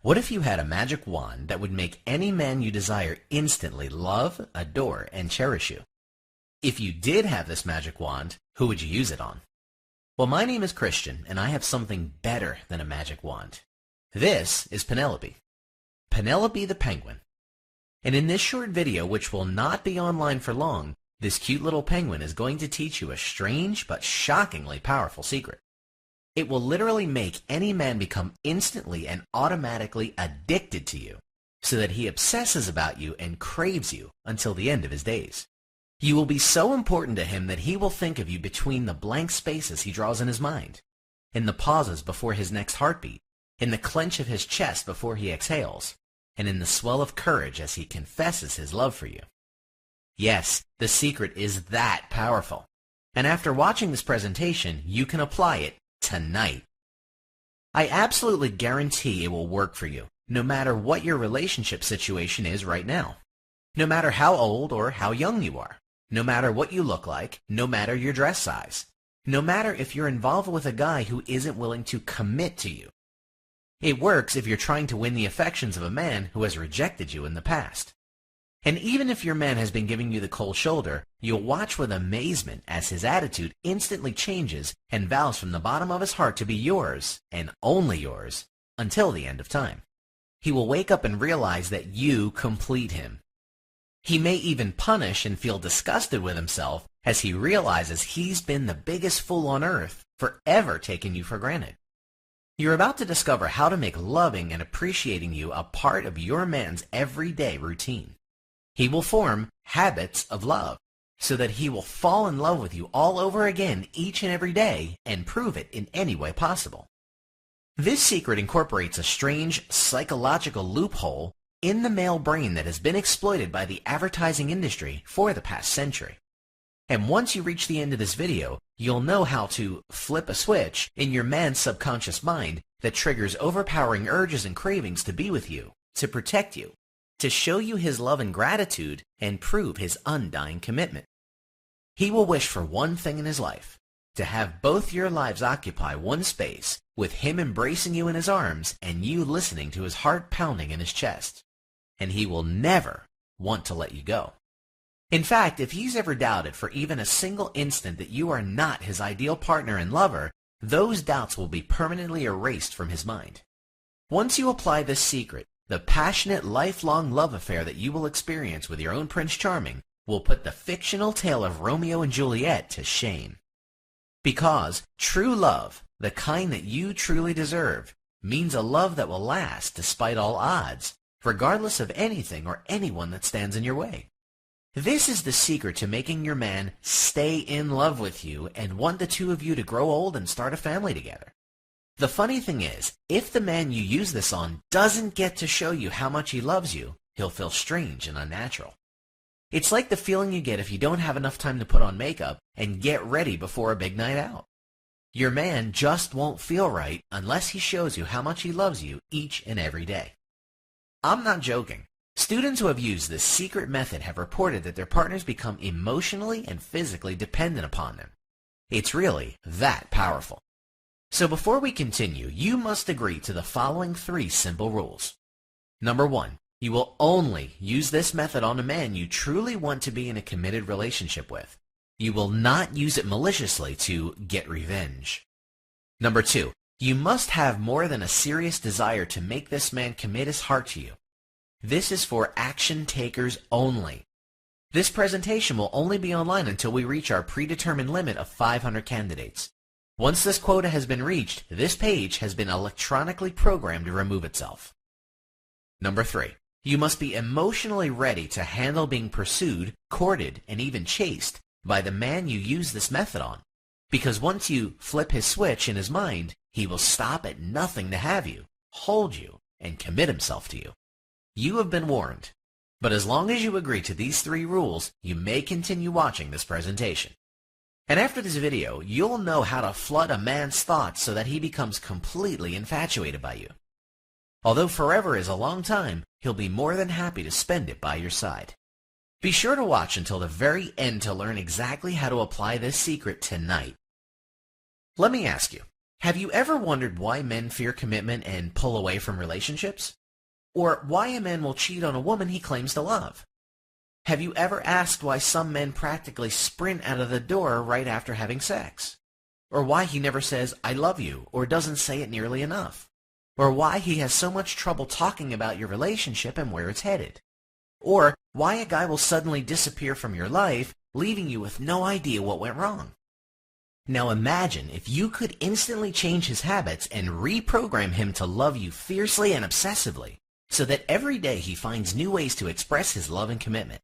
What if you had a magic wand that would make any man you desire instantly love, adore, and cherish you? If you did have this magic wand, who would you use it on? Well, my name is Christian, and I have something better than a magic wand. This is Penelope. Penelope the penguin. And in this short video, which will not be online for long, this cute little penguin is going to teach you a strange but shockingly powerful secret. It will literally make any man become instantly and automatically addicted to you, so that he obsesses about you and craves you until the end of his days. You will be so important to him that he will think of you between the blank spaces he draws in his mind, in the pauses before his next heartbeat, in the clench of his chest before he exhales, and in the swell of courage as he confesses his love for you. Yes, the secret is that powerful. And after watching this presentation, you can apply it tonight. I absolutely guarantee it will work for you, no matter what your relationship situation is right now. No matter how old or how young you are. No matter what you look like, no matter your dress size. No matter if you're involved with a guy who isn't willing to commit to you. It works if you're trying to win the affections of a man who has rejected you in the past. And even if your man has been giving you the cold shoulder, you'll watch with amazement as his attitude instantly changes and vows from the bottom of his heart to be yours, and only yours, until the end of time. He will wake up and realize that you complete him. He may even punish and feel disgusted with himself as he realizes he's been the biggest fool on earth for ever taking you for granted. You're about to discover how to make loving and appreciating you a part of your man's everyday routine. He will form habits of love so that he will fall in love with you all over again each and every day and prove it in any way possible. This secret incorporates a strange psychological loophole in the male brain that has been exploited by the advertising industry for the past century. And once you reach the end of this video, you'll know how to flip a switch in your man's subconscious mind that triggers overpowering urges and cravings to be with you, to protect you, to show you his love and gratitude, and prove his undying commitment. He will wish for one thing in his life, to have both your lives occupy one space, with him embracing you in his arms and you listening to his heart pounding in his chest. And he will never want to let you go. In fact, if he's ever doubted for even a single instant that you are not his ideal partner and lover, those doubts will be permanently erased from his mind. Once you apply this secret, the passionate, lifelong love affair that you will experience with your own Prince Charming will put the fictional tale of Romeo and Juliet to shame. Because true love, the kind that you truly deserve, means a love that will last despite all odds, regardless of anything or anyone that stands in your way. This is the secret to making your man stay in love with you and want the two of you to grow old and start a family together. The funny thing is, if the man you use this on doesn't get to show you how much he loves you, he'll feel strange and unnatural. It's like the feeling you get if you don't have enough time to put on makeup and get ready before a big night out. Your man just won't feel right unless he shows you how much he loves you each and every day. I'm not joking. Students who have used this secret method have reported that their partners become emotionally and physically dependent upon them. It's really that powerful. So before we continue, you must agree to the following 3 simple rules. Number 1, you will only use this method on a man you truly want to be in a committed relationship with. You will not use it maliciously to get revenge. Number 2, you must have more than a serious desire to make this man commit his heart to you. This is for action takers only. This presentation will only be online until we reach our predetermined limit of 500 candidates. Once this quota has been reached, this page has been electronically programmed to remove itself. Number 3, you must be emotionally ready to handle being pursued, courted, and even chased by the man you use this method on. Because once you flip his switch in his mind, he will stop at nothing to have you, hold you, and commit himself to you. You have been warned. But as long as you agree to these 3 rules, you may continue watching this presentation. And after this video, you'll know how to flood a man's thoughts so that he becomes completely infatuated by you. Although forever is a long time, he'll be more than happy to spend it by your side. Be sure to watch until the very end to learn exactly how to apply this secret tonight. Let me ask you, Have you ever wondered why men fear commitment and pull away from relationships? Or why a man will cheat on a woman he claims to love? Have you ever asked why some men practically sprint out of the door right after having sex? Or why he never says, "I love you," or doesn't say it nearly enough? Or why he has so much trouble talking about your relationship and where it's headed? Or why a guy will suddenly disappear from your life, leaving you with no idea what went wrong? Now imagine if you could instantly change his habits and reprogram him to love you fiercely and obsessively, so that every day he finds new ways to express his love and commitment.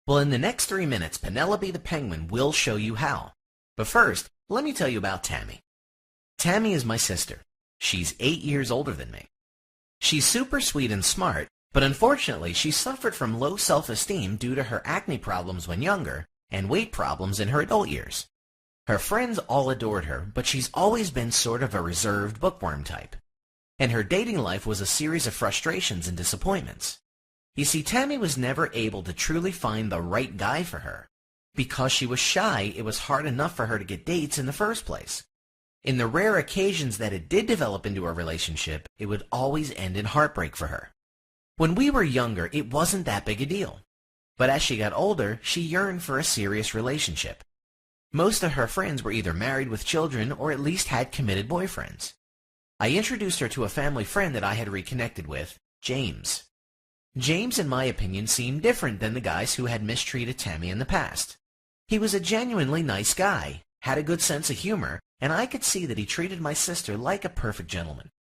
Well, in the next 3 minutes, Penelope the Penguin will show you how. But first, let me tell you about Tammy. Tammy is my sister. She's 8 years older than me. She's super sweet and smart, but unfortunately she suffered from low self-esteem due to her acne problems when younger and weight problems in her adult years. Her friends all adored her, but she's always been sort of a reserved bookworm type. And her dating life was a series of frustrations and disappointments. You see, Tammy was never able to truly find the right guy for her. Because she was shy, it was hard enough for her to get dates in the first place. In the rare occasions that it did develop into a relationship, it would always end in heartbreak for her. When we were younger, it wasn't that big a deal. But as she got older, she yearned for a serious relationship. Most of her friends were either married with children or at least had committed boyfriends. I introduced her to a family friend that I had reconnected with, James. James, in my opinion, seemed different than the guys who had mistreated Tammy in the past. He was a genuinely nice guy, had a good sense of humor, and I could see that he treated my sister like a perfect gentleman.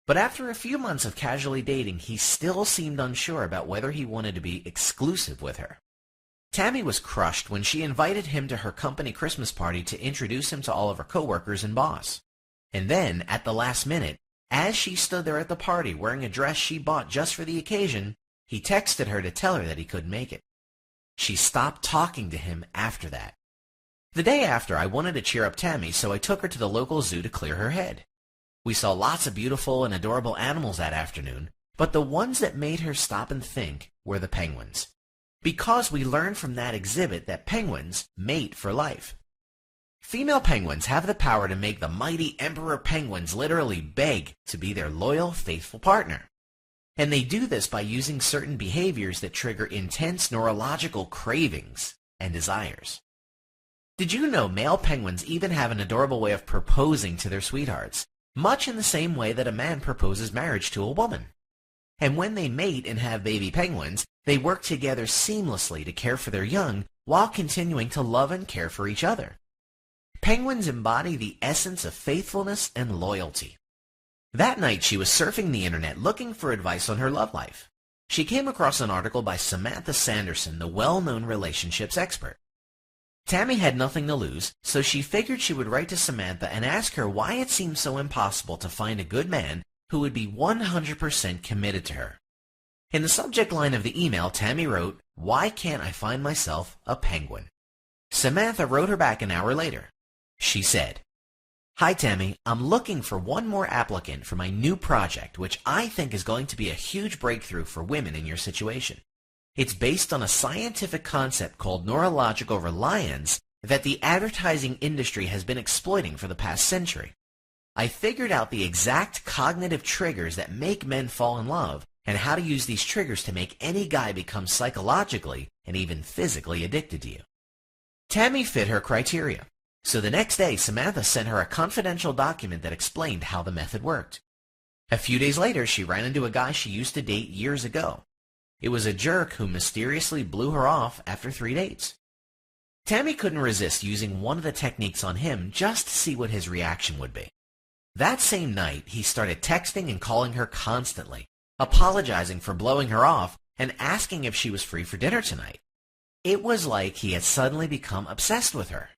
But after a few months of casually dating, he still seemed unsure about whether he wanted to be exclusive with her. Tammy was crushed when she invited him to her company Christmas party to introduce him to all of her coworkers and boss. And then, at the last minute, as she stood there at the party wearing a dress she bought just for the occasion, he texted her to tell her that he couldn't make it. She stopped talking to him after that. The day after, I wanted to cheer up Tammy, so I took her to the local zoo to clear her head. We saw lots of beautiful and adorable animals that afternoon, but the ones that made her stop and think were the penguins. Because we learned from that exhibit that penguins mate for life. Female penguins have the power to make the mighty emperor penguins literally beg to be their loyal, faithful partner. And they do this by using certain behaviors that trigger intense neurological cravings and desires. Did you know male penguins even have an adorable way of proposing to their sweethearts, much in the same way that a man proposes marriage to a woman? And when they mate and have baby penguins, they work together seamlessly to care for their young while continuing to love and care for each other. Penguins embody the essence of faithfulness and loyalty. That night she was surfing the internet looking for advice on her love life. She came across an article by Samantha Sanderson, the well-known relationships expert. Tammy had nothing to lose, so she figured she would write to Samantha and ask her why it seemed so impossible to find a good man who would be 100% committed to her. In the subject line of the email, Tammy wrote, "Why can't I find myself a penguin?" Samantha wrote her back an hour later. She said, "Hi Tammy, I'm looking for one more applicant for my new project, which I think is going to be a huge breakthrough for women in your situation. It's based on a scientific concept called neurological reliance that the advertising industry has been exploiting for the past century. I figured out the exact cognitive triggers that make men fall in love and how to use these triggers to make any guy become psychologically and even physically addicted to you." Tammy fit her criteria. So the next day, Samantha sent her a confidential document that explained how the method worked. A few days later, she ran into a guy she used to date years ago. It was a jerk who mysteriously blew her off after 3 dates. Tammy couldn't resist using one of the techniques on him just to see what his reaction would be. That same night, he started texting and calling her constantly, apologizing for blowing her off and asking if she was free for dinner tonight. It was like he had suddenly become obsessed with her.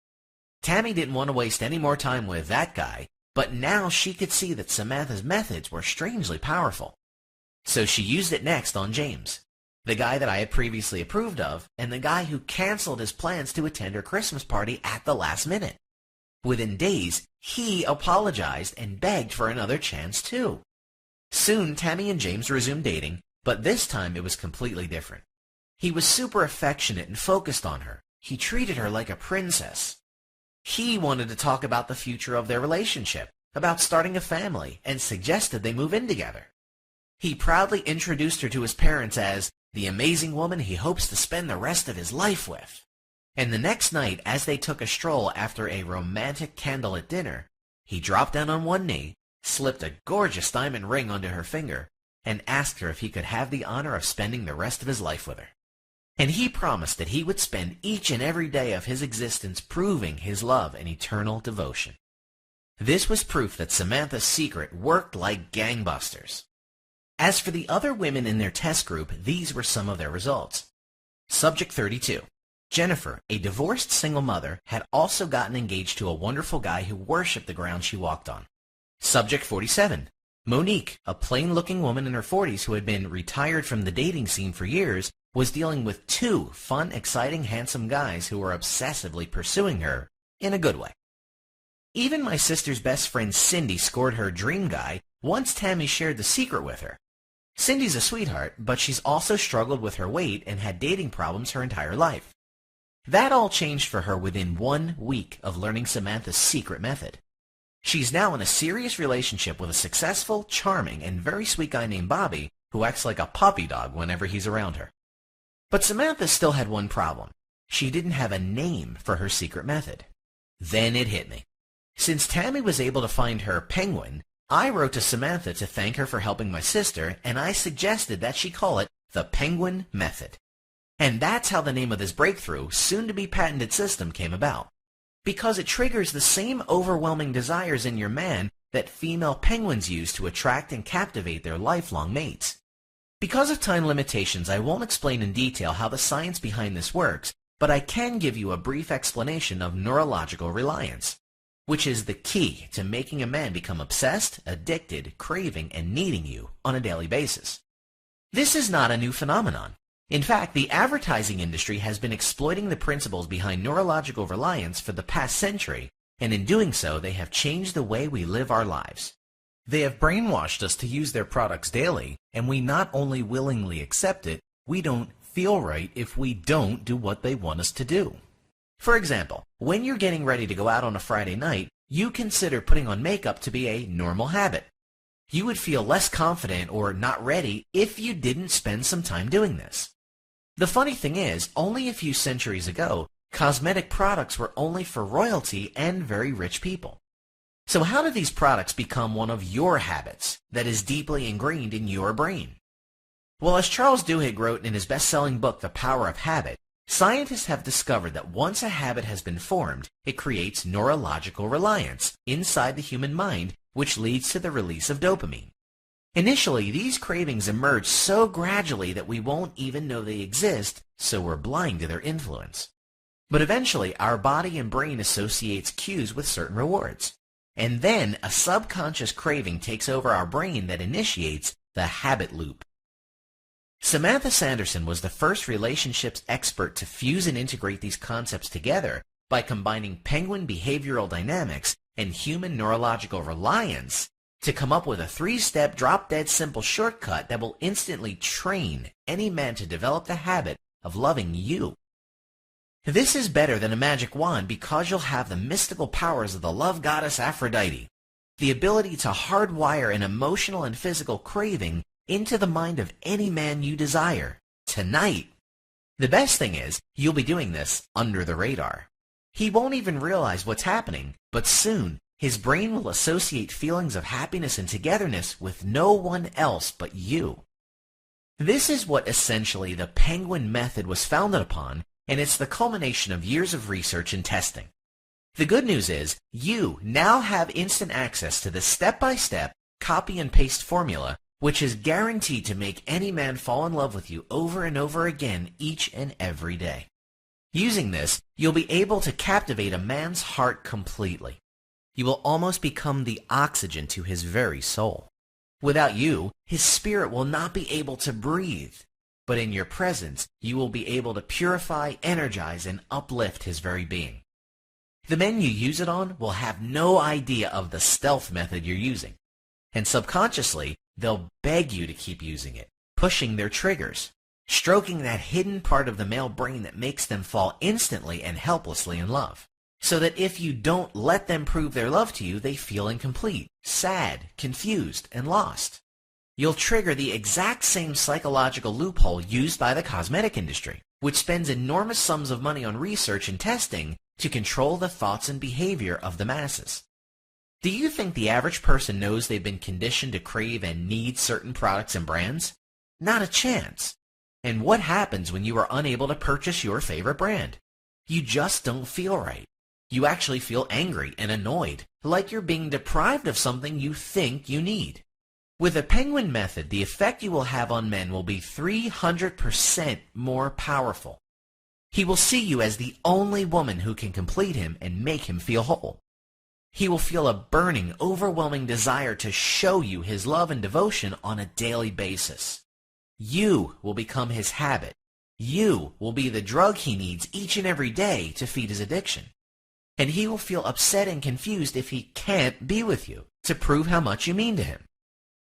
Tammy didn't want to waste any more time with that guy, but now she could see that Samantha's methods were strangely powerful. So she used it next on James, the guy that I had previously approved of, and the guy who canceled his plans to attend her Christmas party at the last minute. Within days, he apologized and begged for another chance too. Soon, Tammy and James resumed dating, but this time it was completely different. He was super affectionate and focused on her. He treated her like a princess. He wanted to talk about the future of their relationship, about starting a family and suggested they move in together. He proudly introduced her to his parents as the amazing woman he hopes to spend the rest of his life with. And the next night, as they took a stroll after a romantic candlelit dinner, he dropped down on one knee, slipped a gorgeous diamond ring onto her finger, and asked her if he could have the honor of spending the rest of his life with her. And he promised that he would spend each and every day of his existence proving his love and eternal devotion. This was proof that Samantha's secret worked like gangbusters. As for the other women in their test group, these were some of their results. Subject 32. Jennifer, a divorced single mother, had also gotten engaged to a wonderful guy who worshipped the ground she walked on. Subject 47. Monique, a plain-looking woman in her 40s who had been retired from the dating scene for years, was dealing with two fun, exciting, handsome guys who were obsessively pursuing her in a good way. Even my sister's best friend Cindy scored her dream guy once Tammy shared the secret with her. Cindy's a sweetheart, but she's also struggled with her weight and had dating problems her entire life. That all changed for her within 1 week of learning Samantha's secret method. She's now in a serious relationship with a successful, charming, and very sweet guy named Bobby who acts like a puppy dog whenever he's around her. But Samantha still had one problem. She didn't have a name for her secret method. Then it hit me. Since Tammy was able to find her penguin, I wrote to Samantha to thank her for helping my sister, and I suggested that she call it the Penguin Method. And that's how the name of this breakthrough, soon-to-be patented system came about. Because it triggers the same overwhelming desires in your man that female penguins use to attract and captivate their lifelong mates. Because of time limitations, I won't explain in detail how the science behind this works, but I can give you a brief explanation of neurological reliance, which is the key to making a man become obsessed, addicted, craving, and needing you on a daily basis. This is not a new phenomenon. In fact, the advertising industry has been exploiting the principles behind neurological reliance for the past century, and in doing so, they have changed the way we live our lives. They have brainwashed us to use their products daily, and we not only willingly accept it, we don't feel right if we don't do what they want us to do. For example, when you're getting ready to go out on a Friday night, you consider putting on makeup to be a normal habit. You would feel less confident or not ready if you didn't spend some time doing this. The funny thing is, only a few centuries ago, cosmetic products were only for royalty and very rich people. So how do these products become one of your habits that is deeply ingrained in your brain? Well, as Charles Duhigg wrote in his best-selling book, The Power of Habit, scientists have discovered that once a habit has been formed, it creates neurological reliance inside the human mind, which leads to the release of dopamine. Initially, these cravings emerge so gradually that we won't even know they exist, so we're blind to their influence. But eventually, our body and brain associates cues with certain rewards. And then a subconscious craving takes over our brain that initiates the habit loop. Samantha Sanderson was the first relationships expert to fuse and integrate these concepts together by combining penguin behavioral dynamics and human neurological reliance to come up with a 3-step drop-dead simple shortcut that will instantly train any man to develop the habit of loving you. This is better than a magic wand because you'll have the mystical powers of the love goddess Aphrodite, the ability to hardwire an emotional and physical craving into the mind of any man you desire, tonight. The best thing is, you'll be doing this under the radar. He won't even realize what's happening, but soon, his brain will associate feelings of happiness and togetherness with no one else but you. This is what essentially the Penguin Method was founded upon, and it's the culmination of years of research and testing. The good news is, you now have instant access to the step-by-step, copy-and-paste formula, which is guaranteed to make any man fall in love with you over and over again each and every day. Using this, you'll be able to captivate a man's heart completely. You will almost become the oxygen to his very soul. Without you, his spirit will not be able to breathe. But in your presence, you will be able to purify, energize, and uplift his very being. The men you use it on will have no idea of the stealth method you're using. And subconsciously, they'll beg you to keep using it, pushing their triggers, stroking that hidden part of the male brain that makes them fall instantly and helplessly in love. so that if you don't let them prove their love to you, they feel incomplete, sad, confused, and lost. You'll trigger the exact same psychological loophole used by the cosmetic industry, which spends enormous sums of money on research and testing to control the thoughts and behavior of the masses. Do you think the average person knows they've been conditioned to crave and need certain products and brands? Not a chance. And what happens when you are unable to purchase your favorite brand? You just don't feel right. You actually feel angry and annoyed, like you're being deprived of something you think you need. With the penguin method, the effect you will have on men will be 300% more powerful. He will see you as the only woman who can complete him and make him feel whole. He will feel a burning, overwhelming desire to show you his love and devotion on a daily basis. You will become his habit. You will be the drug he needs each and every day to feed his addiction. And he will feel upset and confused if he can't be with you to prove how much you mean to him.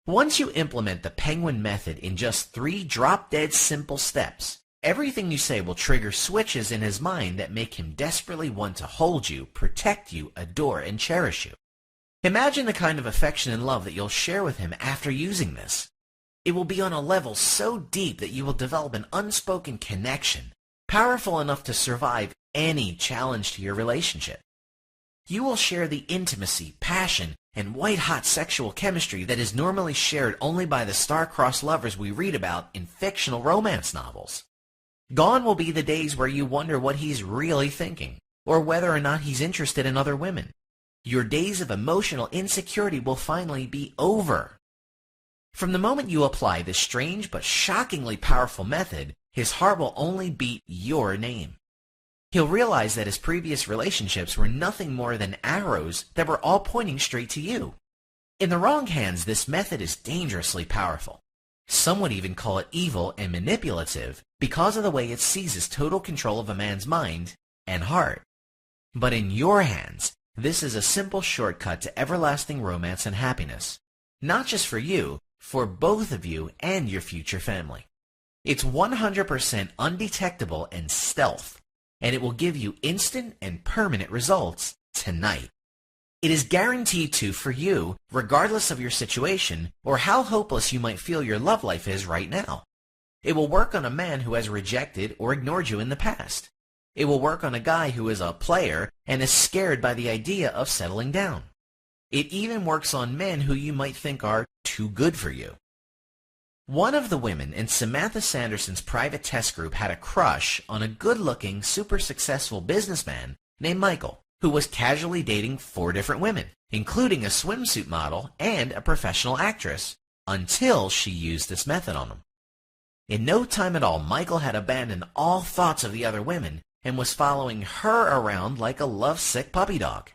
Once you implement the penguin method in just 3 drop-dead simple steps, everything you say will trigger switches in his mind that make him desperately want to hold you, protect you, adore, and cherish you. Imagine the kind of affection and love that you'll share with him after using this. It will be on a level so deep that you will develop an unspoken connection, powerful enough to survive any challenge to your relationship. You will share the intimacy, passion, and white-hot sexual chemistry that is normally shared only by the star-crossed lovers we read about in fictional romance novels. Gone will be the days where you wonder what he's really thinking, or whether or not he's interested in other women. Your days of emotional insecurity will finally be over. From the moment you apply this strange but shockingly powerful method, his heart will only beat your name. He'll realize that his previous relationships were nothing more than arrows that were all pointing straight to you. In the wrong hands, this method is dangerously powerful. Some would even call it evil and manipulative because of the way it seizes total control of a man's mind and heart. But in your hands, this is a simple shortcut to everlasting romance and happiness. Not just for you, for both of you and your future family. It's 100% undetectable and stealth, and it will give you instant and permanent results tonight. It is guaranteed to for you, regardless of your situation or how hopeless you might feel your love life is right now. It will work on a man who has rejected or ignored you in the past. It will work on a guy who is a player and is scared by the idea of settling down. It even works on men who you might think are too good for you. One of the women in Samantha Sanderson's private test group had a crush on a good-looking, super successful businessman named Michael, who was casually dating 4 different women, including a swimsuit model and a professional actress, until she used this method on him. In no time at all, Michael had abandoned all thoughts of the other women and was following her around like a lovesick puppy dog.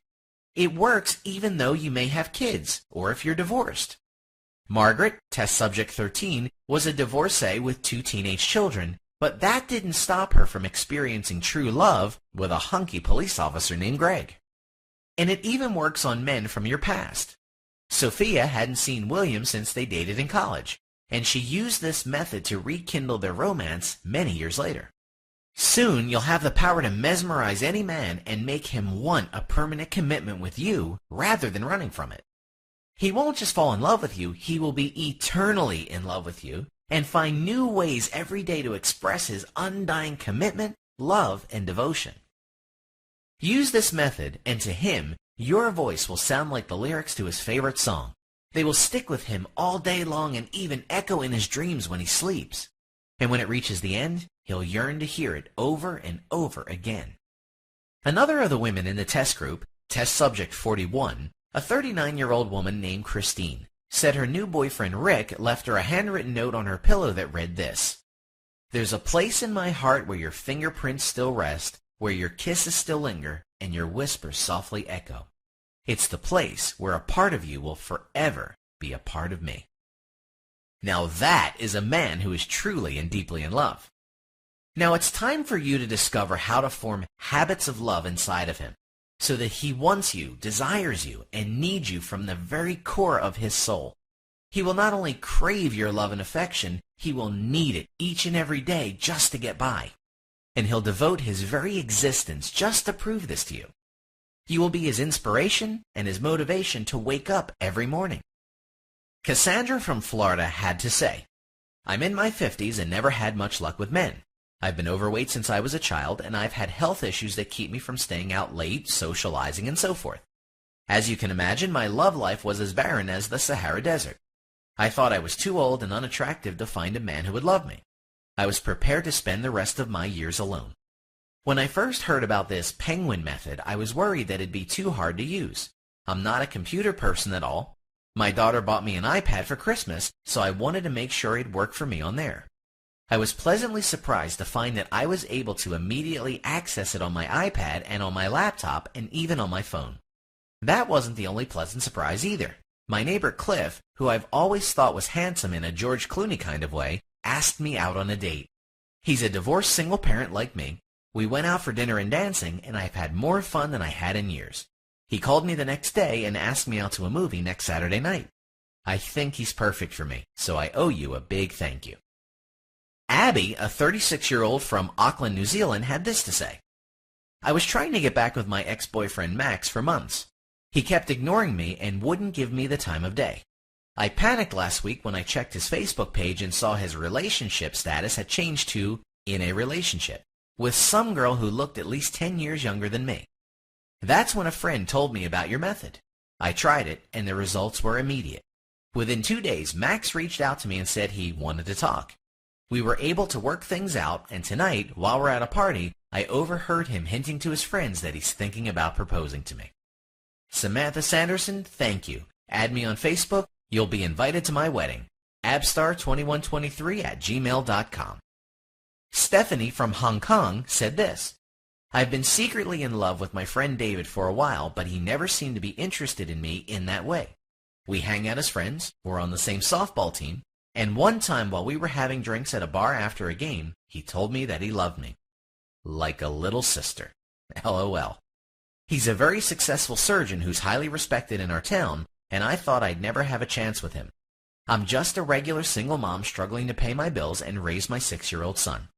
It works even though you may have kids, or if you're divorced. Margaret, test subject 13, was a divorcee with 2 teenage children, but that didn't stop her from experiencing true love with a hunky police officer named Greg. And it even works on men from your past. Sophia hadn't seen William since they dated in college, and she used this method to rekindle their romance many years later. Soon you'll have the power to mesmerize any man and make him want a permanent commitment with you rather than running from it. He won't just fall in love with you, he will be eternally in love with you and find new ways every day to express his undying commitment, love, and devotion. Use this method, and to him, your voice will sound like the lyrics to his favorite song. They will stick with him all day long and even echo in his dreams when he sleeps. And when it reaches the end, he'll yearn to hear it over and over again. Another of the women in the test group, test subject 41, a 39-year-old woman named Christine, said her new boyfriend Rick left her a handwritten note on her pillow that read this: "There's a place in my heart where your fingerprints still rest, where your kisses still linger, and your whispers softly echo. It's the place where a part of you will forever be a part of me." Now that is a man who is truly and deeply in love. Now it's time for you to discover how to form habits of love inside of him, so that he wants you, desires you, and needs you from the very core of his soul. He will not only crave your love and affection, he will need it each and every day just to get by. And he'll devote his very existence just to prove this to you. You will be his inspiration and his motivation to wake up every morning. Cassandra from Florida had to say, I'm in my 50s and never had much luck with men. I've been overweight since I was a child, and I've had health issues that keep me from staying out late, socializing, and so forth. As you can imagine, my love life was as barren as the Sahara Desert. I thought I was too old and unattractive to find a man who would love me. I was prepared to spend the rest of my years alone. When I first heard about this penguin method, I was worried that it'd be too hard to use. I'm not a computer person at all. My daughter bought me an iPad for Christmas, so I wanted to make sure it'd work for me on there. I was pleasantly surprised to find that I was able to immediately access it on my iPad and on my laptop and even on my phone. That wasn't the only pleasant surprise either. My neighbor Cliff, who I've always thought was handsome in a George Clooney kind of way, asked me out on a date. He's a divorced single parent like me. We went out for dinner and dancing, and I've had more fun than I had in years. He called me the next day and asked me out to a movie next Saturday night. I think he's perfect for me, so I owe you a big thank you. Abby, a 36-year-old from Auckland, New Zealand, had this to say. I was trying to get back with my ex-boyfriend Max for months. He kept ignoring me and wouldn't give me the time of day. I panicked last week when I checked his Facebook page and saw his relationship status had changed to in a relationship with some girl who looked at least 10 years younger than me. That's when a friend told me about your method. I tried it, and the results were immediate. Within 2 days, Max reached out to me and said he wanted to talk. We were able to work things out, and tonight, while we're at a party, I overheard him hinting to his friends that he's thinking about proposing to me. Samantha Sanderson, thank you. Add me on Facebook. You'll be invited to my wedding. abstar2123@gmail.com. Stephanie from Hong Kong said this. I've been secretly in love with my friend David for a while, but he never seemed to be interested in me in that way. We hang out as friends, we're on the same softball team, and one time while we were having drinks at a bar after a game, he told me that he loved me. Like a little sister. LOL. He's a very successful surgeon who's highly respected in our town, and I thought I'd never have a chance with him. I'm just a regular single mom struggling to pay my bills and raise my 6-year-old son.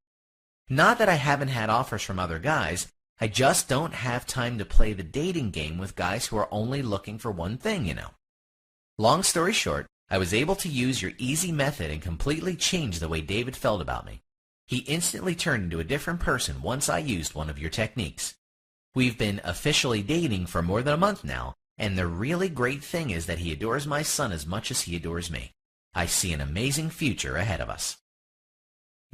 Not that I haven't had offers from other guys, I just don't have time to play the dating game with guys who are only looking for one thing, you know. Long story short, I was able to use your easy method and completely change the way David felt about me. He instantly turned into a different person once I used one of your techniques. We've been officially dating for more than a month now, and the really great thing is that he adores my son as much as he adores me. I see an amazing future ahead of us.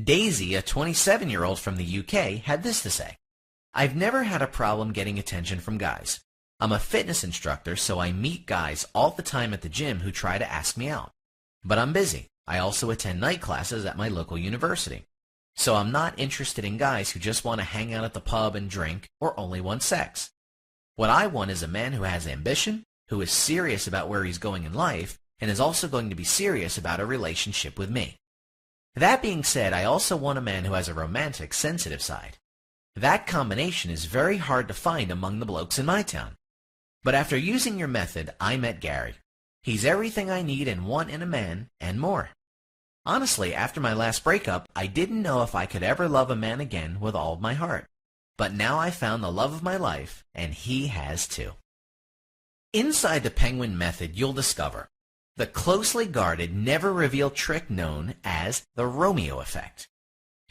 Daisy, a 27-year-old from the UK, had this to say. I've never had a problem getting attention from guys. I'm a fitness instructor, so I meet guys all the time at the gym who try to ask me out. But I'm busy. I also attend night classes at my local university. So I'm not interested in guys who just want to hang out at the pub and drink or only want sex. What I want is a man who has ambition, who is serious about where he's going in life, and is also going to be serious about a relationship with me. That being said, I also want a man who has a romantic, sensitive side. That combination is very hard to find among the blokes in my town. But after using your method, I met Gary. He's everything I need and want in a man, and more. Honestly, after my last breakup, I didn't know if I could ever love a man again with all of my heart. But now I found the love of my life, and he has too. Inside the Penguin Method, you'll discover the closely guarded, never-revealed trick known as the Romeo Effect.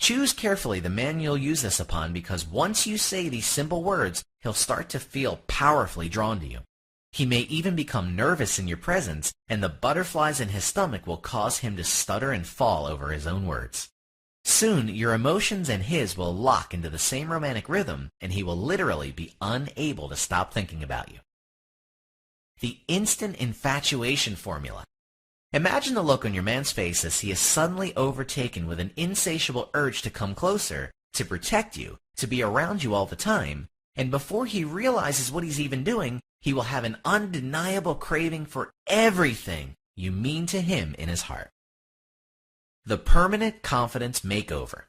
Choose carefully the man you'll use this upon because once you say these simple words, he'll start to feel powerfully drawn to you. He may even become nervous in your presence, and the butterflies in his stomach will cause him to stutter and fall over his own words. Soon, your emotions and his will lock into the same romantic rhythm, and he will literally be unable to stop thinking about you. The Instant Infatuation Formula. Imagine the look on your man's face as he is suddenly overtaken with an insatiable urge to come closer, to protect you, to be around you all the time, and before he realizes what he's even doing, he will have an undeniable craving for everything you mean to him in his heart. The Permanent Confidence Makeover.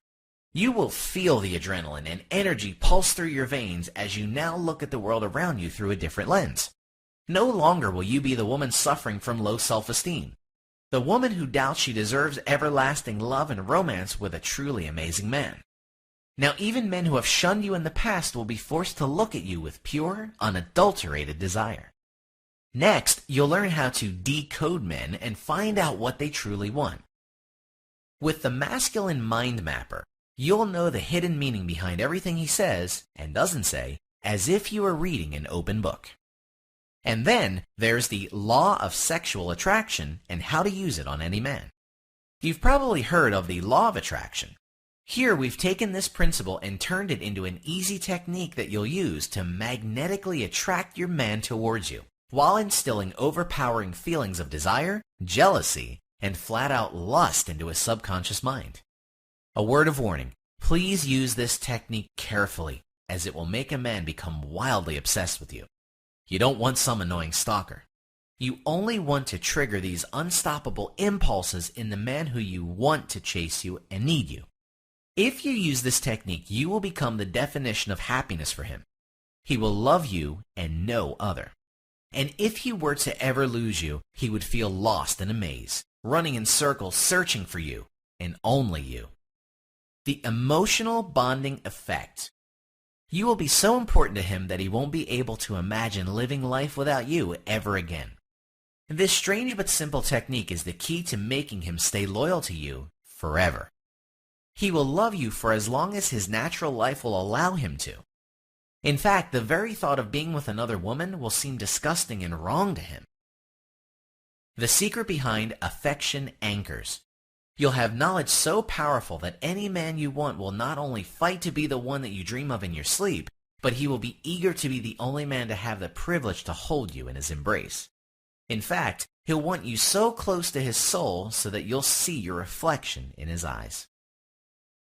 You will feel the adrenaline and energy pulse through your veins as you now look at the world around you through a different lens. No longer will you be the woman suffering from low self-esteem, the woman who doubts she deserves everlasting love and romance with a truly amazing man. Now, even men who have shunned you in the past will be forced to look at you with pure, unadulterated desire. Next, you'll learn how to decode men and find out what they truly want. With the masculine mind mapper, you'll know the hidden meaning behind everything he says and doesn't say, as if you were reading an open book. And then there's the law of sexual attraction and how to use it on any man. You've probably heard of the law of attraction. Here we've taken this principle and turned it into an easy technique that you'll use to magnetically attract your man towards you, while instilling overpowering feelings of desire, jealousy, and flat-out lust into his subconscious mind. A word of warning, please use this technique carefully, as it will make a man become wildly obsessed with you. You don't want some annoying stalker. You only want to trigger these unstoppable impulses in the man who you want to chase you and need you. If you use this technique, you will become the definition of happiness for him. He will love you and no other. And if he were to ever lose you, he would feel lost in a maze, running in circles searching for you, and only you. The emotional bonding effect. You will be so important to him that he won't be able to imagine living life without you ever again. This strange but simple technique is the key to making him stay loyal to you forever. He will love you for as long as his natural life will allow him to. In fact, the very thought of being with another woman will seem disgusting and wrong to him. The secret behind affection anchors. You'll have knowledge so powerful that any man you want will not only fight to be the one that you dream of in your sleep, but he will be eager to be the only man to have the privilege to hold you in his embrace. In fact, he'll want you so close to his soul so that you'll see your reflection in his eyes.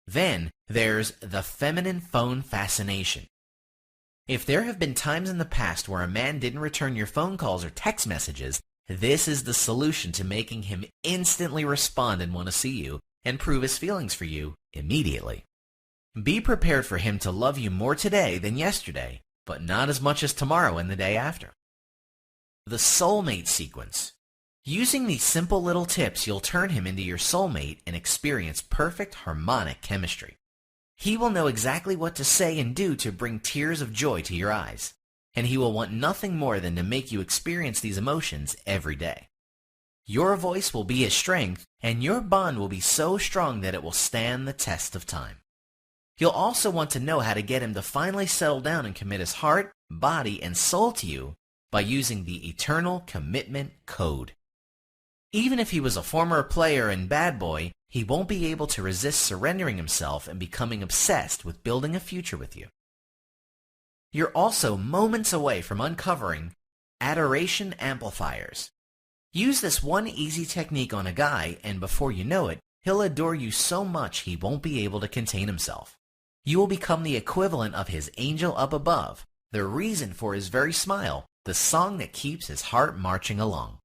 Then there's the feminine phone fascination. If there have been times in the past where a man didn't return your phone calls or text messages, this is the solution to making him instantly respond and want to see you and prove his feelings for you immediately. Be prepared for him to love you more today than yesterday, but not as much as tomorrow and the day after. The soulmate sequence. Using these simple little tips, you'll turn him into your soulmate and experience perfect harmonic chemistry. He will know exactly what to say and do to bring tears of joy to your eyes, and he will want nothing more than to make you experience these emotions every day. Your voice will be his strength, and your bond will be so strong that it will stand the test of time. You'll also want to know how to get him to finally settle down and commit his heart, body, and soul to you by using the eternal commitment code. Even if he was a former player and bad boy, he won't be able to resist surrendering himself and becoming obsessed with building a future with you. You're also moments away from uncovering adoration amplifiers. Use this one easy technique on a guy, and before you know it, he'll adore you so much he won't be able to contain himself. You will become the equivalent of his angel up above, the reason for his very smile, the song that keeps his heart marching along.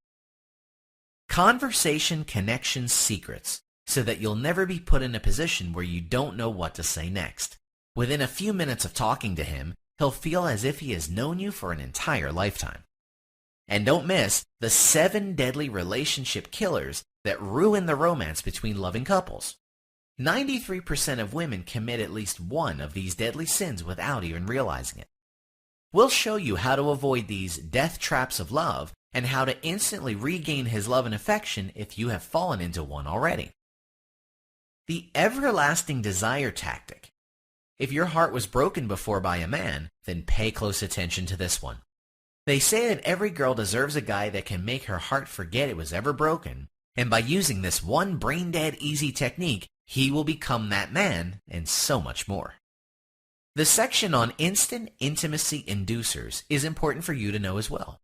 Conversation connection secrets, so that you'll never be put in a position where you don't know what to say next. Within a few minutes of talking to him, he'll feel as if he has known you for an entire lifetime. And don't miss the 7 deadly relationship killers that ruin the romance between loving couples. 93% of women commit at least one of these deadly sins without even realizing it. We'll show you how to avoid these death traps of love and how to instantly regain his love and affection if you have fallen into one already. The everlasting desire tactic. If your heart was broken before by a man, then pay close attention to this one. They say that every girl deserves a guy that can make her heart forget it was ever broken, and by using this one brain-dead easy technique, he will become that man and so much more. The section on instant intimacy inducers is important for you to know as well.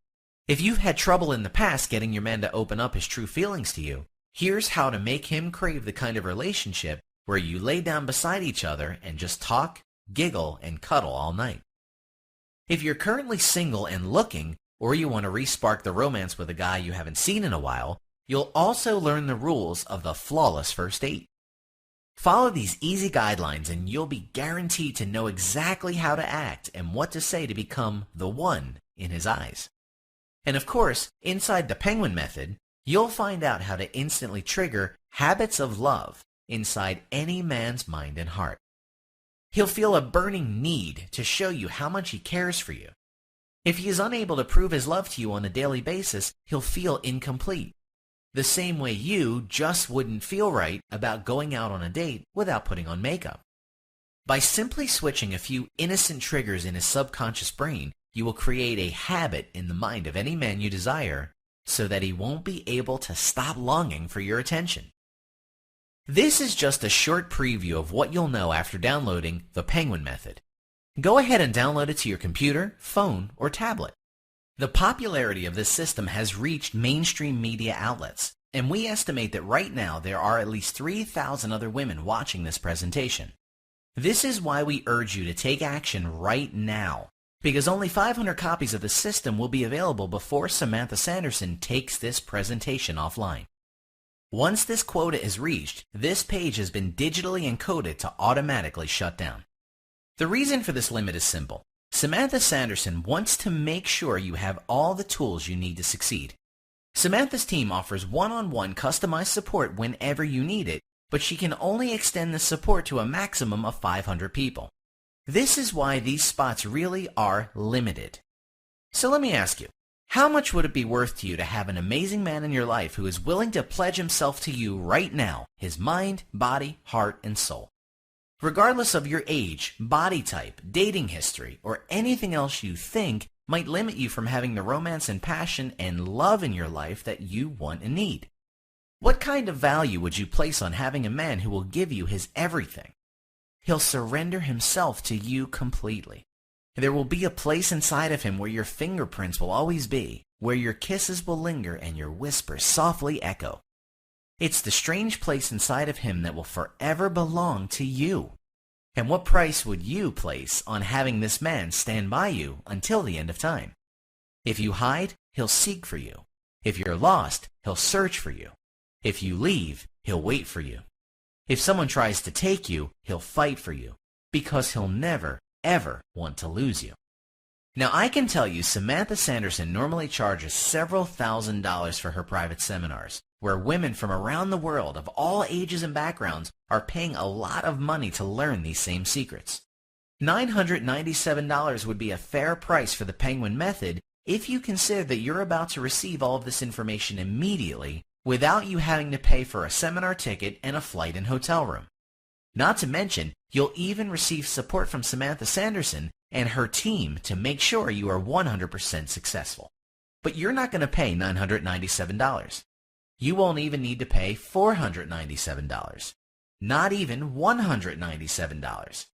If you've had trouble in the past getting your man to open up his true feelings to you, here's how to make him crave the kind of relationship where you lay down beside each other and just talk, giggle, and cuddle all night. If you're currently single and looking, or you want to re-spark the romance with a guy you haven't seen in a while, you'll also learn the rules of the flawless first date. Follow these easy guidelines and you'll be guaranteed to know exactly how to act and what to say to become the one in his eyes. And of course, inside the Penguin Method, you'll find out how to instantly trigger habits of love inside any man's mind and heart. He'll feel a burning need to show you how much he cares for you. If he is unable to prove his love to you on a daily basis, he'll feel incomplete. The same way you just wouldn't feel right about going out on a date without putting on makeup. By simply switching a few innocent triggers in his subconscious brain, you will create a habit in the mind of any man you desire so that he won't be able to stop longing for your attention. This is just a short preview of what you'll know after downloading the Penguin Method. Go ahead and download it to your computer, phone, or tablet. The popularity of this system has reached mainstream media outlets, and we estimate that right now there are at least 3,000 other women watching this presentation. This is why we urge you to take action right now, because only 500 copies of the system will be available before Samantha Sanderson takes this presentation offline. Once this quota is reached, this page has been digitally encoded to automatically shut down. The reason for this limit is simple. Samantha Sanderson wants to make sure you have all the tools you need to succeed. Samantha's team offers one-on-one customized support whenever you need it, but she can only extend the support to a maximum of 500 people. This is why these spots really are limited. So let me ask you, how much would it be worth to you to have an amazing man in your life who is willing to pledge himself to you right now, his mind, body, heart, and soul? Regardless of your age, body type, dating history, or anything else you think might limit you from having the romance and passion and love in your life that you want and need. What kind of value would you place on having a man who will give you his everything? He'll surrender himself to you completely. There will be a place inside of him where your fingerprints will always be, where your kisses will linger and your whispers softly echo. It's the strange place inside of him that will forever belong to you. And what price would you place on having this man stand by you until the end of time? If you hide, he'll seek for you. If you're lost, he'll search for you. If you leave, he'll wait for you. If someone tries to take you, he'll fight for you, because he'll never, ever want to lose you. Now, I can tell you Samantha Sanderson normally charges several $1,000s for her private seminars, where women from around the world of all ages and backgrounds are paying a lot of money to learn these same secrets. $997 would be a fair price for the Penguin Method if you consider that you're about to receive all of this information immediately without you having to pay for a seminar ticket and a flight and hotel room. Not to mention, you'll even receive support from Samantha Sanderson and her team to make sure you are 100% successful. But you're not going to pay $997. You won't even need to pay $497. Not even $197.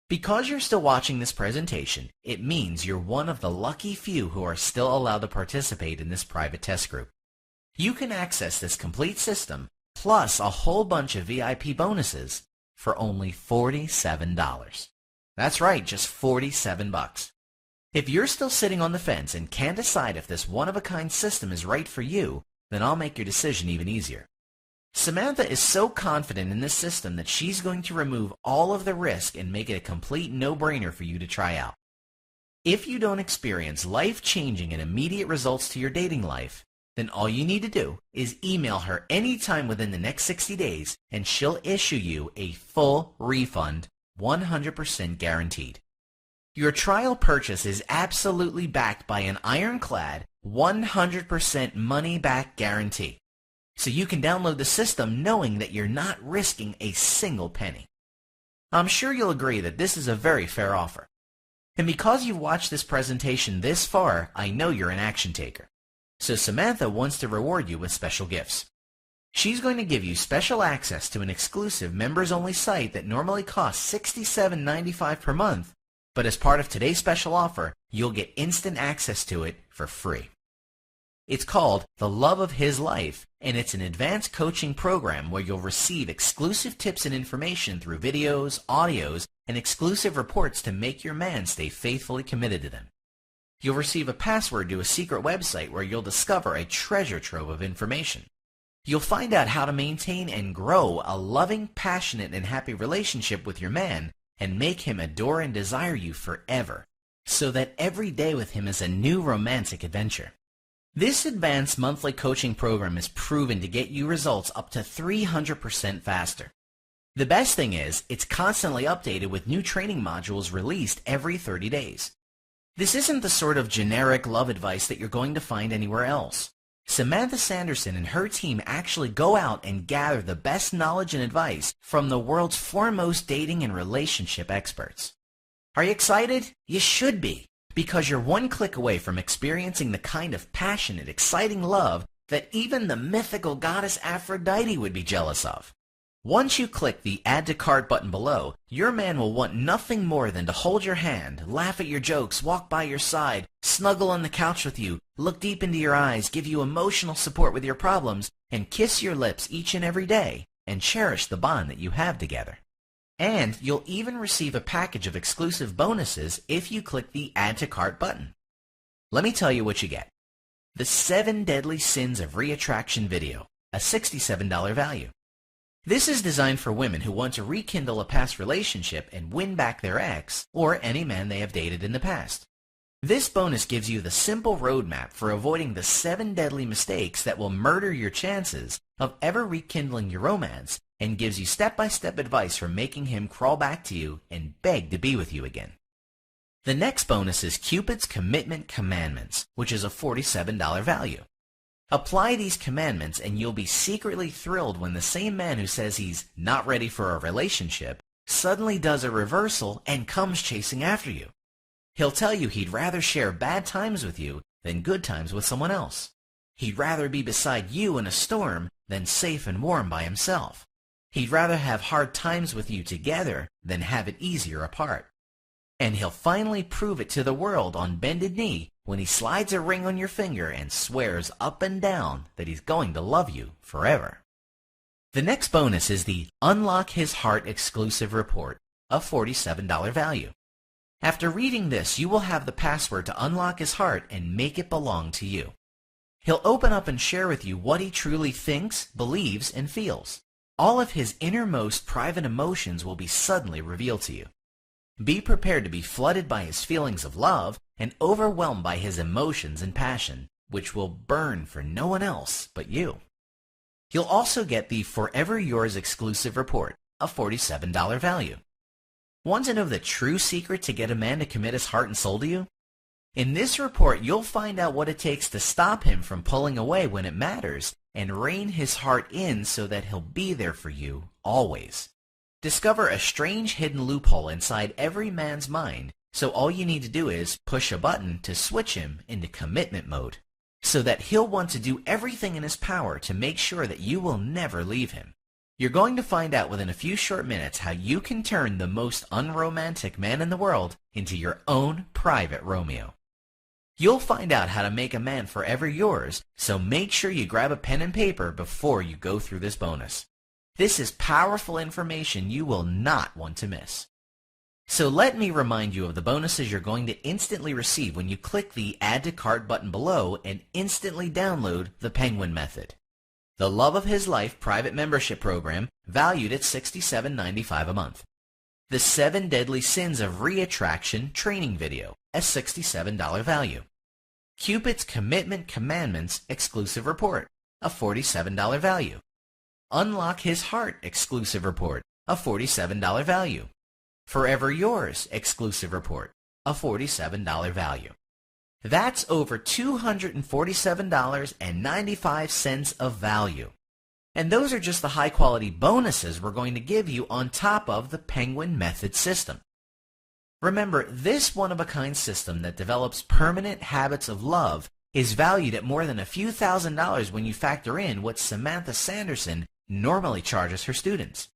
Because you're still watching this presentation, it means you're one of the lucky few who are still allowed to participate in this private test group. You can access this complete system, plus a whole bunch of VIP bonuses, for only $47. That's right, just $47. If you're still sitting on the fence and can't decide if this one-of-a-kind system is right for you, then I'll make your decision even easier. Samantha is so confident in this system that she's going to remove all of the risk and make it a complete no-brainer for you to try out. If you don't experience life-changing and immediate results to your dating life, then all you need to do is email her anytime within the next 60 days and she'll issue you a full refund, 100% guaranteed. Your trial purchase is absolutely backed by an ironclad 100% money-back guarantee. So you can download the system knowing that you're not risking a single penny. I'm sure you'll agree that this is a very fair offer. And because you've watched this presentation this far, I know you're an action taker. So Samantha wants to reward you with special gifts. She's going to give you special access to an exclusive members-only site that normally costs $67.95 per month, but as part of today's special offer, you'll get instant access to it for free. It's called The Love of His Life, and it's an advanced coaching program where you'll receive exclusive tips and information through videos, audios, and exclusive reports to make your man stay faithfully committed to them. You'll receive a password to a secret website where you'll discover a treasure trove of information. You'll find out how to maintain and grow a loving, passionate, and happy relationship with your man and make him adore and desire you forever, so that every day with him is a new romantic adventure. This advanced monthly coaching program is proven to get you results up to 300% faster. The best thing is, it's constantly updated with new training modules released every 30 days. This isn't the sort of generic love advice that you're going to find anywhere else. Samantha Sanderson and her team actually go out and gather the best knowledge and advice from the world's foremost dating and relationship experts. Are you excited? You should be, because you're one click away from experiencing the kind of passionate, exciting love that even the mythical goddess Aphrodite would be jealous of. Once you click the Add to Cart button below, your man will want nothing more than to hold your hand, laugh at your jokes, walk by your side, snuggle on the couch with you, look deep into your eyes, give you emotional support with your problems, and kiss your lips each and every day, and cherish the bond that you have together. And you'll even receive a package of exclusive bonuses if you click the Add to Cart button. Let me tell you what you get. The 7 Deadly Sins of Reattraction video, a $67 value. This is designed for women who want to rekindle a past relationship and win back their ex or any man they have dated in the past. This bonus gives you the simple roadmap for avoiding the 7 deadly mistakes that will murder your chances of ever rekindling your romance, and gives you step-by-step advice for making him crawl back to you and beg to be with you again. The next bonus is Cupid's Commitment Commandments, which is a $47 value. Apply these commandments and you'll be secretly thrilled when the same man who says he's not ready for a relationship suddenly does a reversal and comes chasing after you. He'll tell you he'd rather share bad times with you than good times with someone else. He'd rather be beside you in a storm than safe and warm by himself. He'd rather have hard times with you together than have it easier apart. And he'll finally prove it to the world on bended knee when he slides a ring on your finger and swears up and down that he's going to love you forever. The next bonus is the Unlock His Heart exclusive report, a $47 value. After reading this, you will have the password to unlock his heart and make it belong to you. He'll open up and share with you what he truly thinks, believes, and feels. All of his innermost private emotions will be suddenly revealed to you. Be prepared to be flooded by his feelings of love and overwhelmed by his emotions and passion, which will burn for no one else but you. You'll also get the Forever Yours exclusive report, a $47 value. Want to know the true secret to get a man to commit his heart and soul to you? In this report, you'll find out what it takes to stop him from pulling away when it matters and rein his heart in so that he'll be there for you always. Discover a strange hidden loophole inside every man's mind, so all you need to do is push a button to switch him into commitment mode, so that he'll want to do everything in his power to make sure that you will never leave him. You're going to find out within a few short minutes how you can turn the most unromantic man in the world into your own private Romeo. You'll find out how to make a man forever yours, so make sure you grab a pen and paper before you go through this bonus. This is powerful information you will not want to miss. So let me remind you of the bonuses you're going to instantly receive when you click the Add to Cart button below and instantly download the Penguin Method. The Love of His Life private membership program, valued at $67.95 a month. The 7 Deadly Sins of Reattraction training video, a $67 value. Cupid's Commitment Commandments exclusive report, a $47 value. Unlock His Heart exclusive report, a $47 value. Forever Yours exclusive report, a $47 value. That's over $247.95 of value. And those are just the high-quality bonuses we're going to give you on top of the Penguin Method system. Remember, this one-of-a-kind system that develops permanent habits of love is valued at more than a few $1,000s when you factor in what Samantha Sanderson normally charges her students.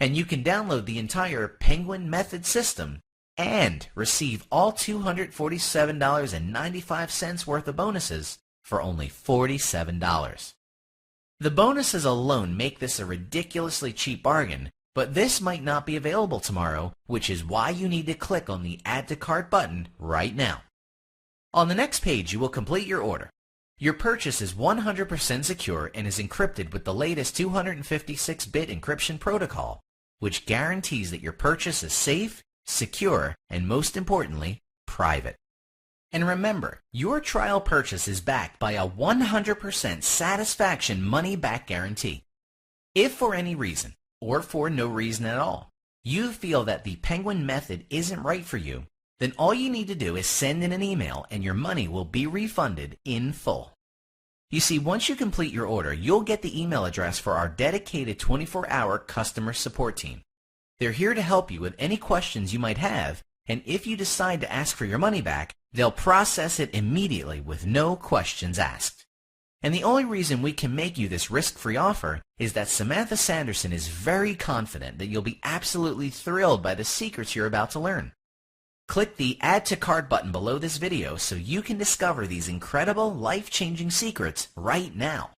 And you can download the entire Penguin Method system and receive all $247.95 worth of bonuses for only $47. The bonuses alone make this a ridiculously cheap bargain, but this might not be available tomorrow, which is why you need to click on the Add to Cart button right now. On the next page, you will complete your order. Your purchase is 100% secure and is encrypted with the latest 256-bit encryption protocol, which guarantees that your purchase is safe, secure, and most importantly, private. And remember, your trial purchase is backed by a 100% satisfaction money-back guarantee. If for any reason or for no reason at all. You feel that the Penguin method isn't right for you, then all you need to do is send in an email and your money will be refunded in full. You see, once you complete your order, you'll get the email address for our dedicated 24-hour customer support team. They're here to help you with any questions you might have, and if you decide to ask for your money back, they'll process it immediately with no questions asked. And the only reason we can make you this risk-free offer is that Samantha Sanderson is very confident that you'll be absolutely thrilled by the secrets you're about to learn. Click the Add to Cart button below this video so you can discover these incredible, life-changing secrets right now.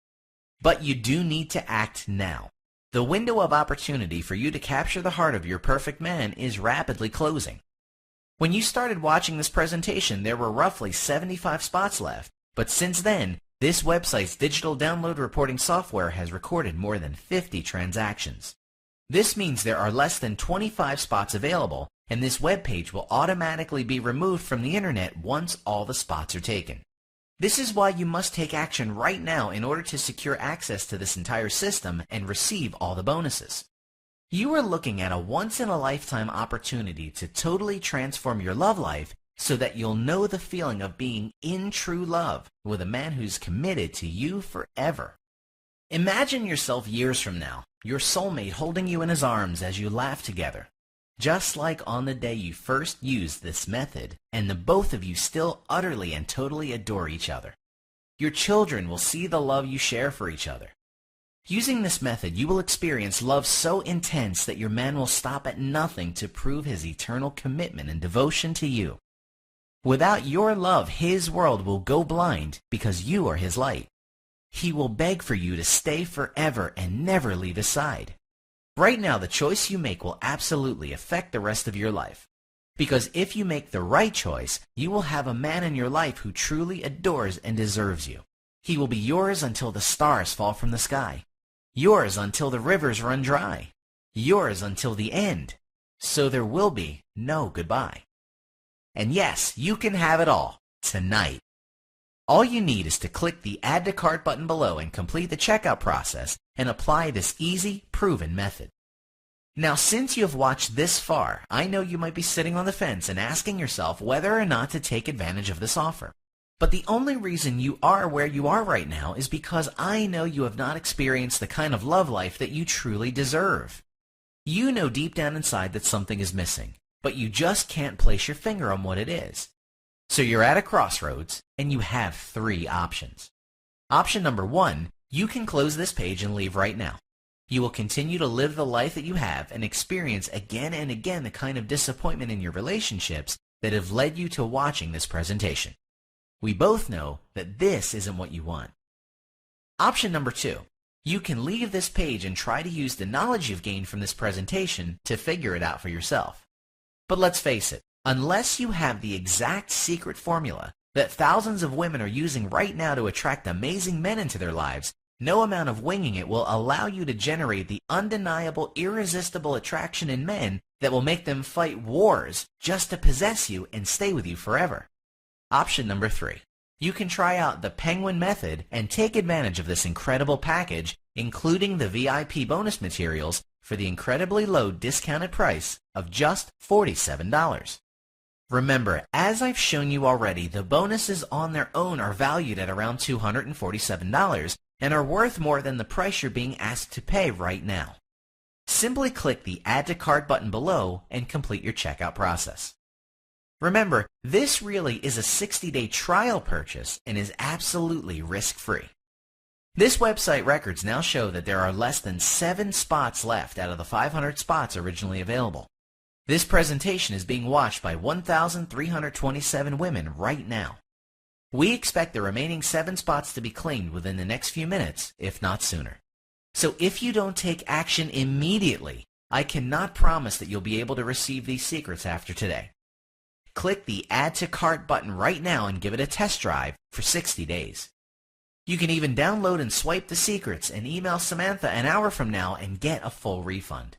But you do need to act now. The window of opportunity for you to capture the heart of your perfect man is rapidly closing. When you started watching this presentation, there were roughly 75 spots left, but since then, this website's digital download reporting software has recorded more than 50 transactions. This means there are less than 25 spots available, and this web page will automatically be removed from the internet once all the spots are taken. This is why you must take action right now in order to secure access to this entire system and receive all the bonuses. You are looking at a once-in-a-lifetime opportunity to totally transform your love life so that you'll know the feeling of being in true love with a man who's committed to you forever. Imagine yourself years from now, your soulmate holding you in his arms as you laugh together, just like on the day you first used this method, and the both of you still utterly and totally adore each other. Your children will see the love you share for each other. Using this method, you will experience love so intense that your man will stop at nothing to prove his eternal commitment and devotion to you. Without your love, his world will go blind because you are his light. He will beg for you to stay forever and never leave his side. Right now, the choice you make will absolutely affect the rest of your life. Because if you make the right choice, you will have a man in your life who truly adores and deserves you. He will be yours until the stars fall from the sky. Yours until the rivers run dry. Yours until the end. So there will be no goodbye. And yes, you can have it all tonight. All you need is to click the Add to Cart button below and complete the checkout process and apply this easy, proven method. Now, since you have watched this far, I know you might be sitting on the fence and asking yourself whether or not to take advantage of this offer. But the only reason you are where you are right now is because I know you have not experienced the kind of love life that you truly deserve. You know deep down inside that something is missing, but you just can't place your finger on what it is. So you're at a crossroads, and you have three options. Option number one, you can close this page and leave right now. You will continue to live the life that you have and experience again and again the kind of disappointment in your relationships that have led you to watching this presentation. We both know that this isn't what you want. Option number two, you can leave this page and try to use the knowledge you've gained from this presentation to figure it out for yourself. But let's face it, unless you have the exact secret formula that thousands of women are using right now to attract amazing men into their lives, no amount of winging it will allow you to generate the undeniable, irresistible attraction in men that will make them fight wars just to possess you and stay with you forever. Option number three, you can try out the Penguin method and take advantage of this incredible package, including the VIP bonus materials, for the incredibly low discounted price of just $47. Remember, as I've shown you already, the bonuses on their own are valued at around $247 and are worth more than the price you're being asked to pay right now. Simply click the Add to Cart button below and complete your checkout process. Remember, this really is a 60-day trial purchase and is absolutely risk-free. This website records now show that there are less than 7 spots left out of the 500 spots originally available. This presentation is being watched by 1,327 women right now. We expect the remaining 7 spots to be claimed within the next few minutes, if not sooner. So if you don't take action immediately, I cannot promise that you'll be able to receive these secrets after today. Click the Add to Cart button right now and give it a test drive for 60 days. You can even download and swipe the secrets and email Samantha an hour from now and get a full refund.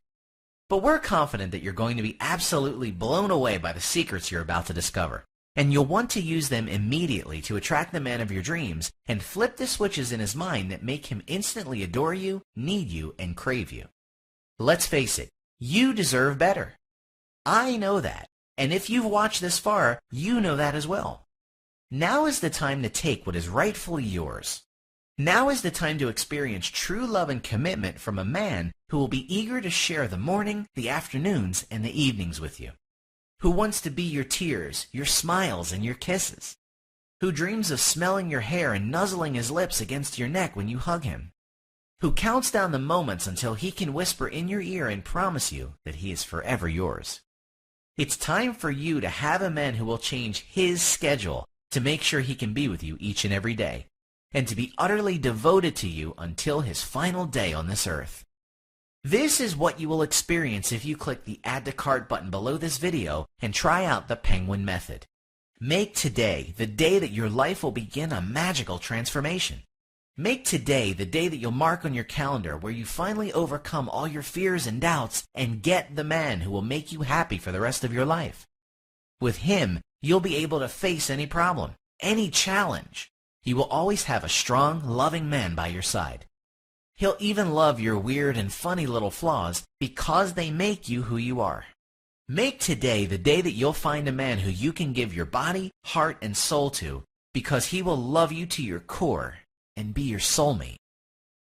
But we're confident that you're going to be absolutely blown away by the secrets you're about to discover, and you'll want to use them immediately to attract the man of your dreams and flip the switches in his mind that make him instantly adore you, need you, and crave you. Let's face it, you deserve better. I know that, and if you've watched this far, you know that as well. Now is the time to take what is rightfully yours. Now is the time to experience true love and commitment from a man who will be eager to share the morning, the afternoons, and the evenings with you. Who wants to be your tears, your smiles, and your kisses. Who dreams of smelling your hair and nuzzling his lips against your neck when you hug him. Who counts down the moments until he can whisper in your ear and promise you that he is forever yours. It's time for you to have a man who will change his schedule to make sure he can be with you each and every day, and to be utterly devoted to you until his final day on this earth. This is what you will experience if you click the Add to Cart button below this video and try out the Penguin Method. Make today the day that your life will begin a magical transformation. Make today the day that you'll mark on your calendar where you finally overcome all your fears and doubts and get the man who will make you happy for the rest of your life. With him, you'll be able to face any problem, any challenge. You will always have a strong, loving man by your side. He'll even love your weird and funny little flaws because they make you who you are. Make today the day that you'll find a man who you can give your body, heart, and soul to because he will love you to your core and be your soulmate.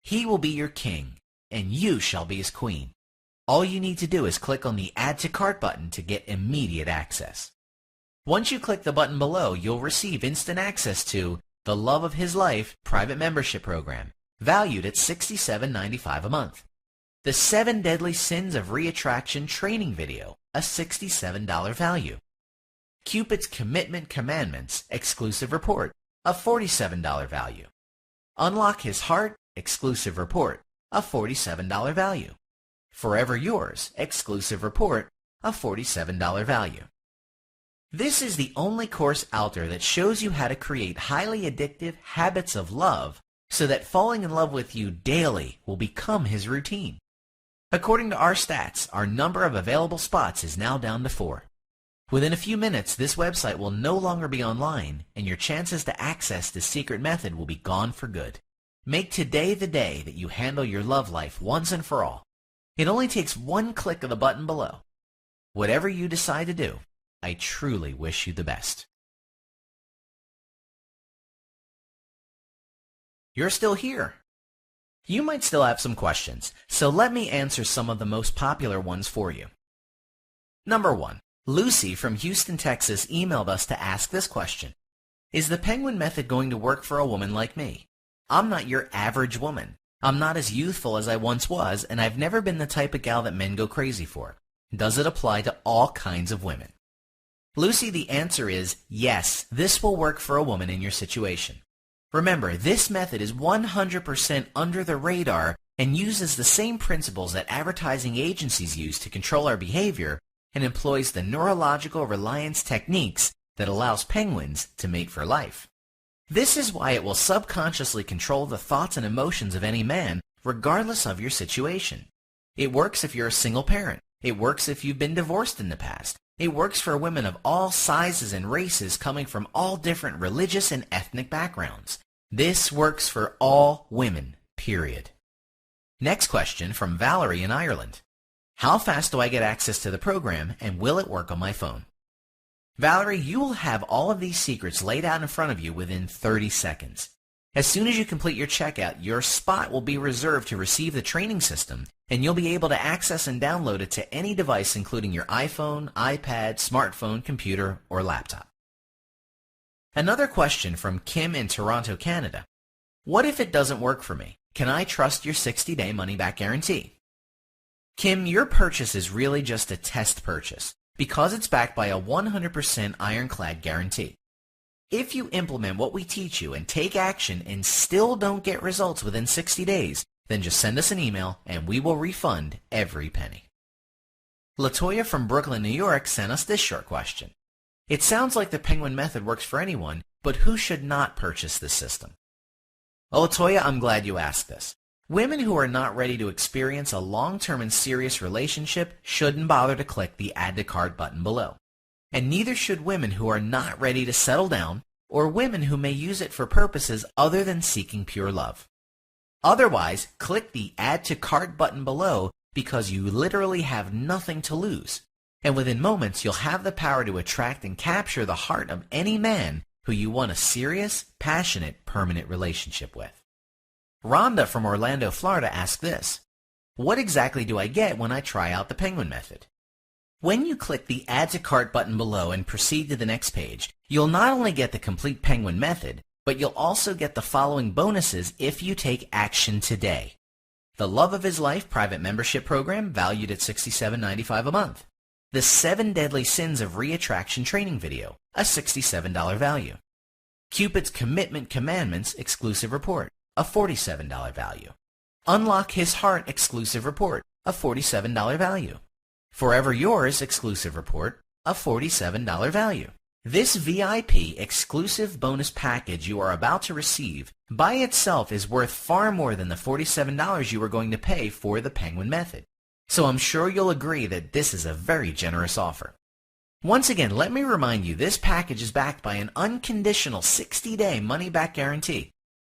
He will be your king, and you shall be his queen. All you need to do is click on the Add to Cart button to get immediate access. Once you click the button below, you'll receive instant access to the Love of His Life private membership program, valued at $67.95 a month. The 7 Deadly Sins of Reattraction training video, a $67 value. Cupid's Commitment Commandments exclusive report, a $47 value. Unlock His Heart exclusive report, a $47 value. Forever Yours exclusive report, a $47 value. This is the only course out there that shows you how to create highly addictive habits of love so that falling in love with you daily will become his routine. According to our stats, our number of available spots is now down to 4. Within a few minutes, this website will no longer be online, and your chances to access this secret method will be gone for good. Make today the day that you handle your love life once and for all. It only takes one click of the button below. Whatever you decide to do, I truly wish you the best. You're still here. You might still have some questions, so let me answer some of the most popular ones for you. Number 1. Lucy from Houston, Texas emailed us to ask this question. Is the Penguin Method going to work for a woman like me? I'm not your average woman. I'm not as youthful as I once was, and I've never been the type of gal that men go crazy for. Does it apply to all kinds of women? Lucy, the answer is yes, this will work for a woman in your situation. Remember, this method is 100% under the radar and uses the same principles that advertising agencies use to control our behavior and employs the neurological reliance techniques that allows penguins to mate for life. This is why it will subconsciously control the thoughts and emotions of any man, regardless of your situation. It works if you're a single parent. It works if you've been divorced in the past. It works for women of all sizes and races coming from all different religious and ethnic backgrounds. This works for all women, period. Next question from Valerie in Ireland. How fast do I get access to the program, and will it work on my phone? Valerie, you will have all of these secrets laid out in front of you within 30 seconds. As soon as you complete your checkout, your spot will be reserved to receive the training system, and you'll be able to access and download it to any device including your iPhone, iPad, smartphone, computer, or laptop. Another question from Kim in Toronto, Canada. What if it doesn't work for me? Can I trust your 60-day money-back guarantee? Kim, your purchase is really just a test purchase because it's backed by a 100% ironclad guarantee. If you implement what we teach you and take action and still don't get results within 60 days, then just send us an email and we will refund every penny. Latoya from Brooklyn, New York sent us this short question. It sounds like the Penguin Method works for anyone, but who should not purchase this system? Oh, Latoya, I'm glad you asked this. Women who are not ready to experience a long-term and serious relationship shouldn't bother to click the Add to Cart button below. And neither should women who are not ready to settle down or women who may use it for purposes other than seeking pure love. Otherwise, click the Add to Cart button below because you literally have nothing to lose. And within moments, you'll have the power to attract and capture the heart of any man who you want a serious, passionate, permanent relationship with. Rhonda from Orlando, Florida asked this: what exactly do I get when I try out the Penguin method? When you click the Add to Cart button below and proceed to the next page, you'll not only get the complete Penguin method, but you'll also get the following bonuses if you take action today. The Love of His Life private membership program valued at $67.95 a month. The 7 Deadly Sins of Re-Attraction training video, a $67 value. Cupid's Commitment Commandments exclusive report, a $47 value. Unlock His Heart exclusive report, a $47 value. Forever Yours exclusive report, a $47 value. This VIP exclusive bonus package you are about to receive by itself is worth far more than the $47 you are going to pay for the Penguin method. So I'm sure you'll agree that this is a very generous offer. Once again, let me remind you, this package is backed by an unconditional 60-day money-back guarantee.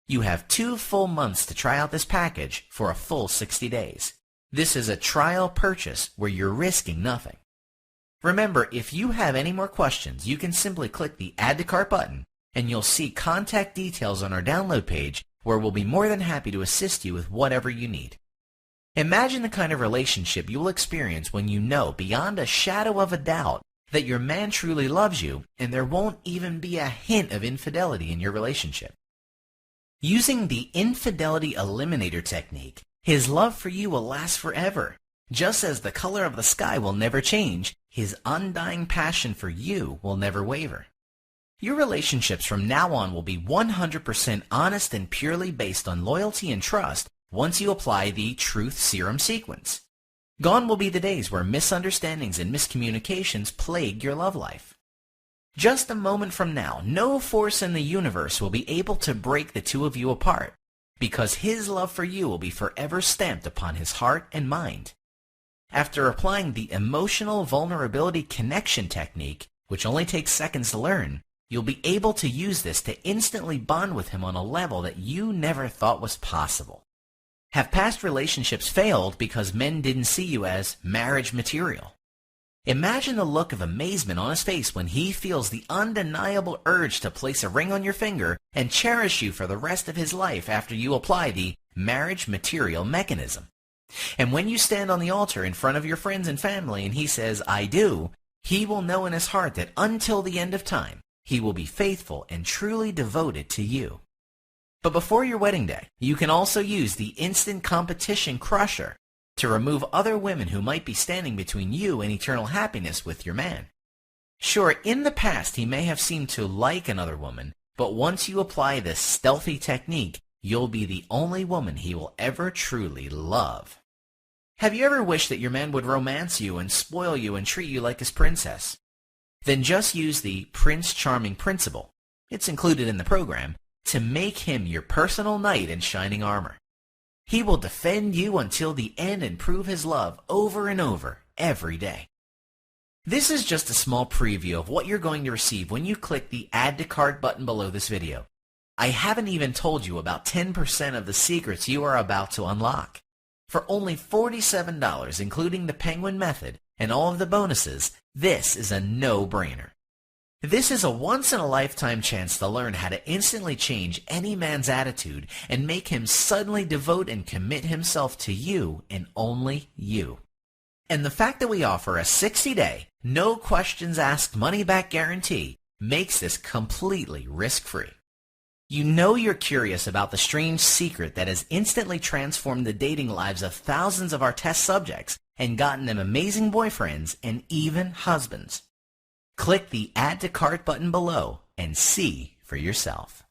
You have 2 full months to try out this package for a full 60 days. This is a trial purchase where you're risking nothing. Remember, if you have any more questions, you can simply click the Add to Cart button, and you'll see contact details on our download page where we'll be more than happy to assist you with whatever you need. Imagine the kind of relationship you will experience when you know beyond a shadow of a doubt that your man truly loves you and there won't even be a hint of infidelity in your relationship. Using the Infidelity Eliminator technique, his love for you will last forever. Just as the color of the sky will never change, his undying passion for you will never waver. Your relationships from now on will be 100% honest and purely based on loyalty and trust once you apply the Truth Serum sequence. Gone will be the days where misunderstandings and miscommunications plague your love life. Just a moment from now, no force in the universe will be able to break the two of you apart, because his love for you will be forever stamped upon his heart and mind. After applying the Emotional Vulnerability Connection technique, which only takes seconds to learn, you'll be able to use this to instantly bond with him on a level that you never thought was possible. Have past relationships failed because men didn't see you as marriage material? Imagine the look of amazement on his face when he feels the undeniable urge to place a ring on your finger and cherish you for the rest of his life after you apply the marriage material mechanism. And when you stand on the altar in front of your friends and family and he says, "I do," he will know in his heart that until the end of time, he will be faithful and truly devoted to you. But before your wedding day, you can also use the Instant Competition Crusher to remove other women who might be standing between you and eternal happiness with your man. Sure, in the past he may have seemed to like another woman, but once you apply this stealthy technique, you'll be the only woman he will ever truly love. Have you ever wished that your man would romance you and spoil you and treat you like his princess? Then just use the Prince Charming principle, it's included in the program, to make him your personal knight in shining armor. He will defend you until the end and prove his love over and over every day. This is just a small preview of what you're going to receive when you click the Add to Cart button below this video. I haven't even told you about 10% of the secrets you are about to unlock. For only $47, including the Penguin method and all of the bonuses, this is a no-brainer. This is a once-in-a-lifetime chance to learn how to instantly change any man's attitude and make him suddenly devote and commit himself to you and only you. And the fact that we offer a 60-day, no-questions-asked money-back guarantee makes this completely risk-free. You know you're curious about the strange secret that has instantly transformed the dating lives of thousands of our test subjects and gotten them amazing boyfriends and even husbands. Click the Add to Cart button below and see for yourself.